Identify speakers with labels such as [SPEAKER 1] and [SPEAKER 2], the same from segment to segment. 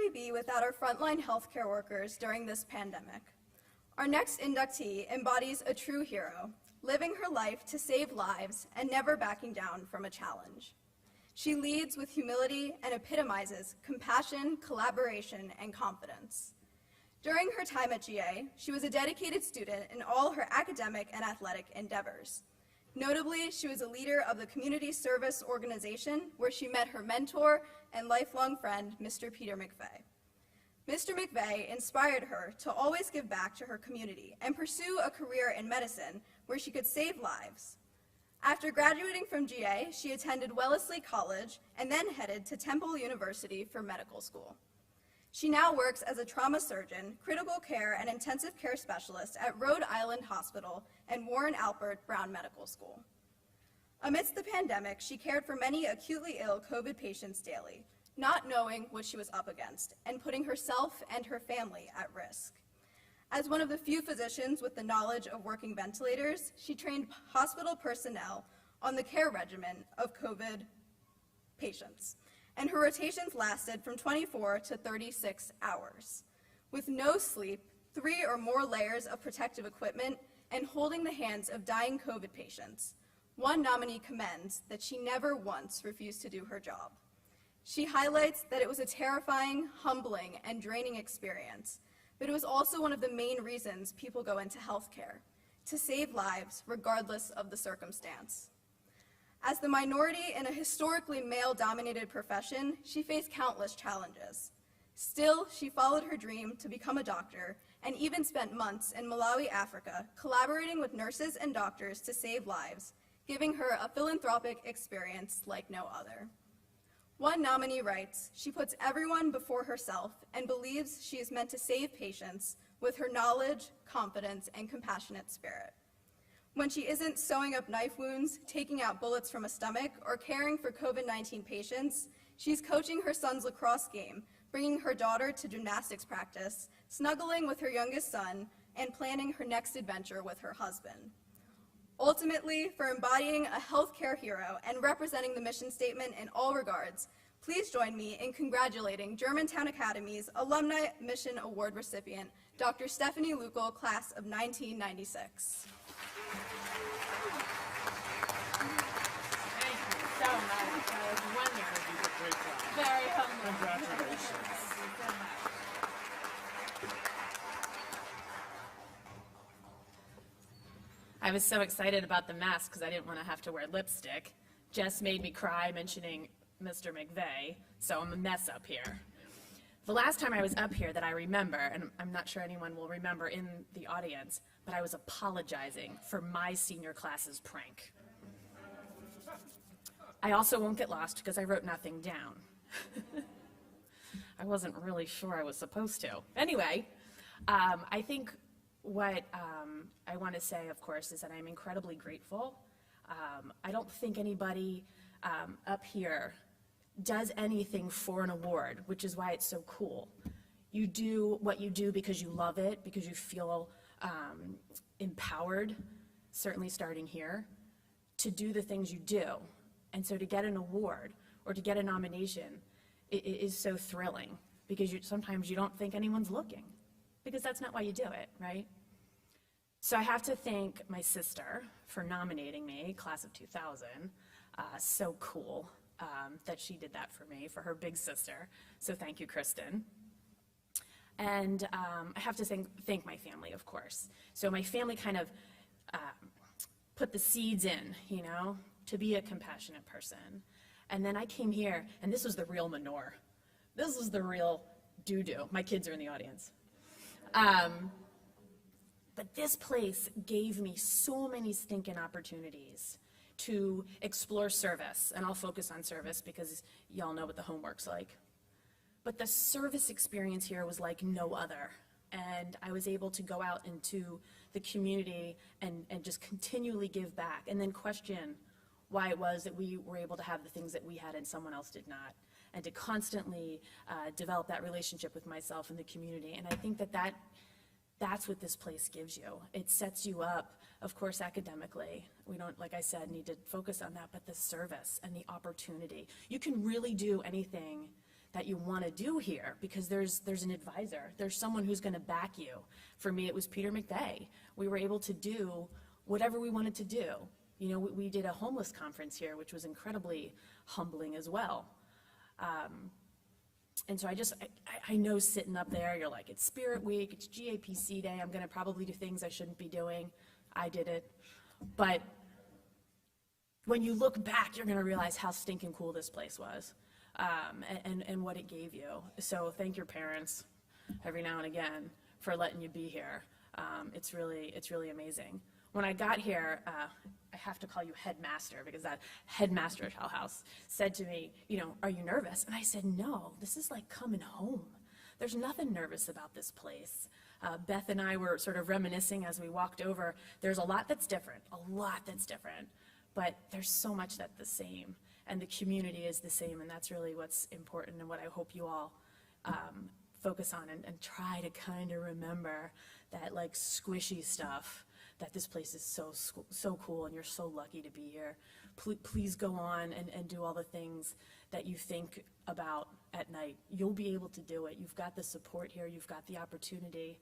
[SPEAKER 1] we be without our frontline healthcare workers during this pandemic? Our next inductee embodies a true hero, living her life to save lives and never backing down from a challenge. She leads with humility and epitomizes compassion, collaboration, and confidence. During her time at GA, she was a dedicated student in all her academic and athletic endeavors. Notably, she was a leader of the community service organization where she met her mentor and lifelong friend, Mr. Peter McVeigh. Mr. McVeigh inspired her to always give back to her community and pursue a career in medicine where she could save lives. After graduating from GA, she attended Wellesley College and then headed to Temple University for medical school. She now works as a trauma surgeon, critical care and intensive care specialist at Rhode Island Hospital and Warren Alpert Brown Medical School. Amidst the pandemic, she cared for many acutely ill COVID patients daily, not knowing what she was up against and putting herself and her family at risk. As one of the few physicians with the knowledge of working ventilators, she trained hospital personnel on the care regimen of COVID patients, and her rotations lasted from 24 to 36 hours. With no sleep, 3 or more layers of protective equipment, and holding the hands of dying COVID patients, one nominee commends that she never once refused to do her job. She highlights that it was a terrifying, humbling, and draining experience, but it was also one of the main reasons people go into healthcare, to save lives regardless of the circumstance. As the minority in a historically male-dominated profession, she faced countless challenges. Still, she followed her dream to become a doctor and even spent months in Malawi, Africa, collaborating with nurses and doctors to save lives, giving her a philanthropic experience like no other. One nominee writes, "She puts everyone before herself and believes she is meant to save patients with her knowledge, confidence, and compassionate spirit. When she isn't sewing up knife wounds, taking out bullets from a stomach, or caring for COVID-19 patients, she's coaching her son's lacrosse game, bringing her daughter to gymnastics practice, snuggling with her youngest son, and planning her next adventure with her husband." Ultimately, for embodying a healthcare hero and representing the mission statement in all regards, please join me in congratulating Germantown Academy's Alumni Mission Award recipient, Dr. Stephanie Lueckel, class of 1996.
[SPEAKER 2] Thank you so much. That was wonderful.
[SPEAKER 3] You did a great job.
[SPEAKER 2] Very humbling.
[SPEAKER 3] Congratulations.
[SPEAKER 2] I was so excited about the mask because I didn't want to have to wear lipstick. Jess made me cry mentioning Mr. McVeigh, so I'm a mess up here. The last time I was up here that I remember, and I'm not sure anyone will remember in the audience, but I was apologizing for my senior class's prank. I also won't get lost because I wrote nothing down. I wasn't really sure I was supposed to. Anyway, I think what I want to say, of course, is that I'm incredibly grateful. I don't think anybody up here does anything for an award, which is why it's so cool. You do what you do because you love it, because you feel empowered, certainly starting here, to do the things you do. And so to get an award or to get a nomination it is so thrilling, because sometimes you don't think anyone's looking, because that's not why you do it, right? So I have to thank my sister for nominating me, class of 2000. So cool that she did that for me, for her big sister. So thank you, Kristen. And I have to thank my family, of course. So my family kind of put the seeds in, you know, to be a compassionate person. And then I came here, and this was the real manure. This was the real doo-doo. My kids are in the audience. But this place gave me so many stinking opportunities to explore service, and I'll focus on service because y'all know what the homework's like. But the service experience here was like no other, and I was able to go out into the community and just continually give back, and then question why it was that we were able to have the things that we had and someone else did not, and to constantly develop that relationship with myself and the community. And I think that's what this place gives you. It sets you up, of course, academically. We don't, like I said, need to focus on that, but the service and the opportunity. You can really do anything that you want to do here, because there's an advisor, there's someone who's going to back you. For me, it was Peter McVeigh. We were able to do whatever we wanted to do. You know, we did a homeless conference here, which was incredibly humbling as well. And so I know sitting up there, you're like, it's Spirit Week, it's GAPC Day, I'm gonna probably do things I shouldn't be doing. I did it. But when you look back, you're gonna realize how stinking cool this place was, and what it gave you. So thank your parents every now and again for letting you be here. It's really amazing. When I got here, I have to call you headmaster, because that headmaster at Hell House said to me, you know, are you nervous? And I said, no, this is like coming home. There's nothing nervous about this place. Beth and I were sort of reminiscing as we walked over. There's a lot that's different, but there's so much that's the same, and the community is the same, and that's really what's important, and what I hope you all focus on, and try to kind of remember that like squishy stuff, that this place is so cool, and you're so lucky to be here. Please go on and do all the things that you think about at night. You'll be able to do it. You've got the support here. You've got the opportunity.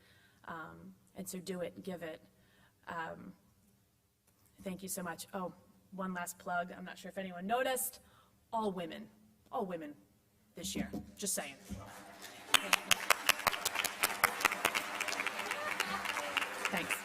[SPEAKER 2] And so do it, give it. Thank you so much. Oh, one last plug. I'm not sure if anyone noticed. All women this year. Just saying. Thanks.